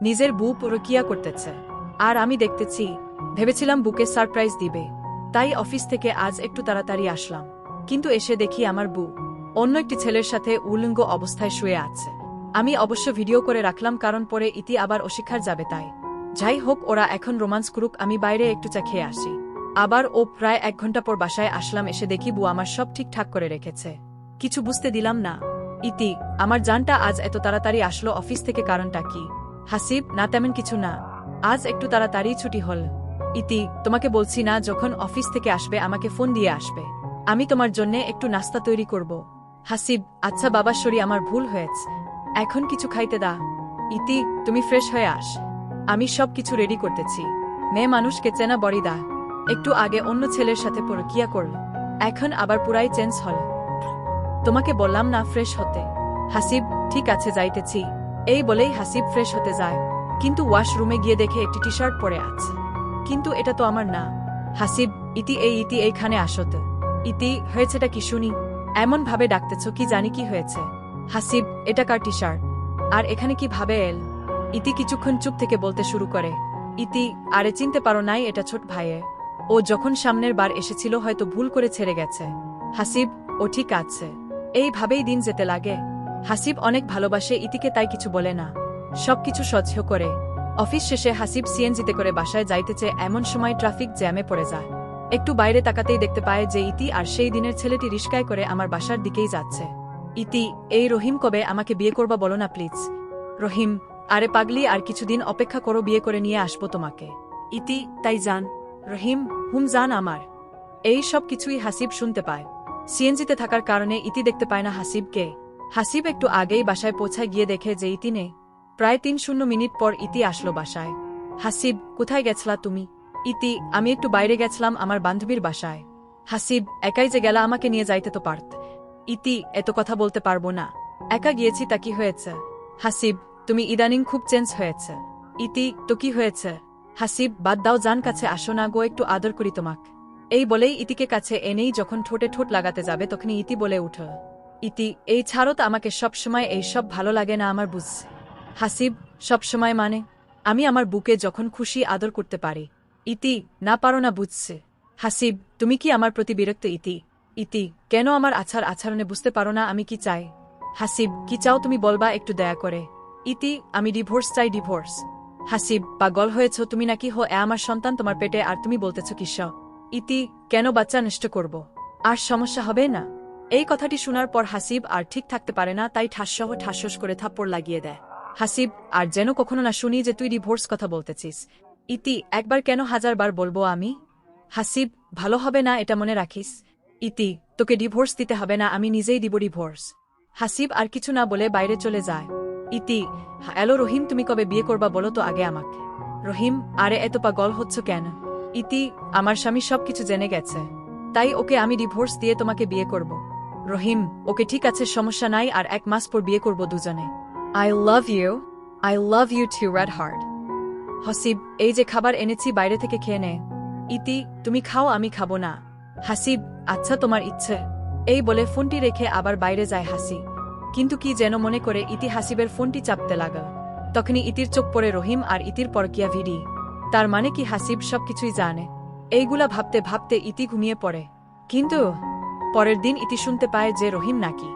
নিজের বউ পরকিয়া করতেছে আর আমি দেখতেছি। ভেবেছিলাম বুকে সারপ্রাইজ দিবে, তাই অফিস থেকে আজ একটু তাড়াতাড়ি আসলাম। কিন্তু এসে দেখি আমার বউ অন্য একটি ছেলের সাথে উলঙ্গ অবস্থায় শুয়ে আছে। আমি অবশ্য ভিডিও করে রাখলাম, কারণ পরে ইতি আবার অস্বীকার যাবে তাই। যাই হোক, ওরা এখন রোমান্স করুক, আমি বাইরে একটু চা খেয়ে আসি। আবার ও প্রায় 1 ঘন্টা পর বাসায় আসলাম, এসে দেখি বউ আমার সব ঠিকঠাক করে রেখেছে। কিছু বুঝতে দিলাম না। ইতি, আমার জানটা আজ এত তাড়াতাড়ি আসলো অফিস থেকে, কারণটা কি? হাসিব, না তেমন কিছু না, আজ একটু তাড়াতাড়ি ছুটি হল। ইতি, তোমাকে বলছি না যখন অফিস থেকে আসবে আমাকে ফোন দিয়ে আসবে, আমি তোমার জন্য একটু নাস্তা তৈরি করব। হাসিব, আচ্ছা বাবা, সরি আমার ভুল হয়েছে, এখন কিছু খাইতে দা। ইতি, তুমি ফ্রেশ হয়ে আস, আমি সব কিছু রেডি করতেছি। মেয়ে মানুষকে চেনা বড়ি দা, একটু আগে অন্য ছেলের সাথে পরকিয়া করল, এখন আবার পুরাই চেঞ্জ হল। তোমাকে বললাম না ফ্রেশ হতে। হাসিব, ঠিক আছে যাইতেছি। এই বলেই হাসিব ফ্রেশ হতে যায়, কিন্তু ওয়াশরুমে গিয়ে দেখে একটি টি শার্ট পরে আছে। কিন্তু এটা তো আমার না। হাসিব, ইতি এইখানে আসত। ইতি, হয়েছেটা কি শুনি? এমন ভাবে ডাকতেছ কি জানি কি হয়েছে। হাসিব, এটা কার টি শার্ট আর এখানে কি ভাবে এল? ইতি কিছুক্ষণ চুপ থেকে বলতে শুরু করে। ইতি, আরে চিনতে পারো নাই, এটা ছোট ভাইয়ের। ও যখন সামনের বার এসেছিল হয়তো ভুল করে ছেড়ে গেছে। হাসিব, ও ঠিক আছে। এইভাবেই দিন যেতে লাগে। হাসিব অনেক ভালোবাসে ইতিকে, তাই কিছু বলে না, সবকিছু সহ্য করে। অফিস শেষে হাসিব সিএনজিতে করে বাসায় যাইতেছে, এমন সময় ট্রাফিক জ্যামে পড়ে যায়। একটু বাইরে তাকাতেই দেখতে পায় যে ইতি আর সেই দিনের ছেলেটি রিস্কায় করে আমার বাসার দিকেই যাচ্ছে। ইতি, এই রহিম কবে আমাকে বিয়ে করবা বলো না প্লিজ। রহিম, আরে পাগলি, আর কিছুদিন অপেক্ষা করো, বিয়ে করে নিয়ে আসবো তোমাকে। ইতি, তাই জান। রহিম, জান আমার। এই সব কিছুই হাসিব শুনতে পায়। সিএনজিতে থাকার কারণে ইতি দেখতে পায় না হাসিবকে। হাসিব একটু আগেই বাসায় পৌঁছায় গিয়ে দেখে যে ইতি নেই। প্রায় 3 মিনিট পর ইতি আসলো বাসায়। হাসিব, কোথায় গেছলা তুমি? ইতি, আমি একটু বাইরে গেছলাম আমার বান্ধবীর বাসায়। হাসিব, একাই যে গেলা, আমাকে নিয়ে যাইতে তো পারত। ইতি, এত কথা বলতে পারবো না, একা গিয়েছি তা কি হয়েছে? হাসিব, তুমি ইদানিং খুব চেঞ্জ হয়েছে। ইতি, তো কি হয়েছে? হাসিব, বাদ দাও, জান কাছে আসো না গো, একটু আদর করি তোমাক। এই বলেই ইতিকে কাছে এনেই যখন ঠোঁটে ঠোঁট লাগাতে যাবে তখনই ইতি বলে উঠল, ইতি, এই ছাড়ো তো আমাকে, সবসময় এই সব ভালো লাগে না আমার, বুঝছে? হাসিব, সবসময় মানে? আমি আমার বুকে যখন খুশি আদর করতে পারি। ইতি, না পারো না, বুঝছে? হাসিব, তুমি কি আমার প্রতি বিরক্ত? ইতি, ইতি, কেন আমার আচরণে বুঝতে পারো না আমি কি চাই? হাসিব, কি চাও তুমি বলবা একটু দয়া করে। ইতি, আমি ডিভোর্স চাই, ডিভোর্স। হাসিব, পাগল হয়েছ তুমি নাকি? হো, আমার সন্তান তোমার পেটে আর তুমি বলতেছ কিস? ইতি, কেন বাচ্চা নষ্ট করব? আর সমস্যা হবে না? এই কথাটি শোনার পর হাসিব আর ঠিক থাকতে পারে না, তাই ঠাসস করে থাপ্পড় লাগিয়ে দেয়। হাসিব, আর যেন কখনো না শুনি যে তুই ডিভোর্স কথা বলতেছিস। ইতি, একবার কেন 1000 বার বলবো আমি? হাসিব, ভালো হবে না, এটা মনে রাখিস। ইতি, তোকে ডিভোর্স দিতে হবে না, আমি নিজেই দিব ডিভোর্স। হাসিব আর কিছু না বলে বাইরে চলে যায়। ইতি, হ্যালো রহিম, তুমি কবে বিয়ে করবা বলো তো আগে আমাকে। রহিম, আরে এত পাগল হচ্ছ কেন? ইতি, আমার স্বামী সবকিছু জেনে গেছে, তাই ওকে আমি ডিভোর্স দিয়ে তোমাকে বিয়ে করব। রহিম, ওকে ঠিক আছে, সমস্যা নাই, আর 1 মাস পর বিয়ে করব দুজনে। I love you too, red heart. Hasib, এই যে খাবার এনেছি, বাইরে থেকে খেয়ে নে। ইতি, তুমি খাও, আমি খাবো না। হাসিব, আচ্ছা তোমার ইচ্ছে। এই বলে ফোনটি রেখে আবার বাইরে যায় হাসি। কিন্তু কি যেন মনে করে ইতি হাসিবের ফোনটি চাপতে লাগল। তখনই ইতির চোখ পড়ে রহিম আর ইতির পরকিয়া ভিডি। তার মানে কি হাসিব সবকিছুই জানে? এইগুলা ভাবতে ভাবতে ইতি ঘুমিয়ে পড়ে। কিন্তু পরের দিন ইতি শুনতে পায় যে রহিম নাকি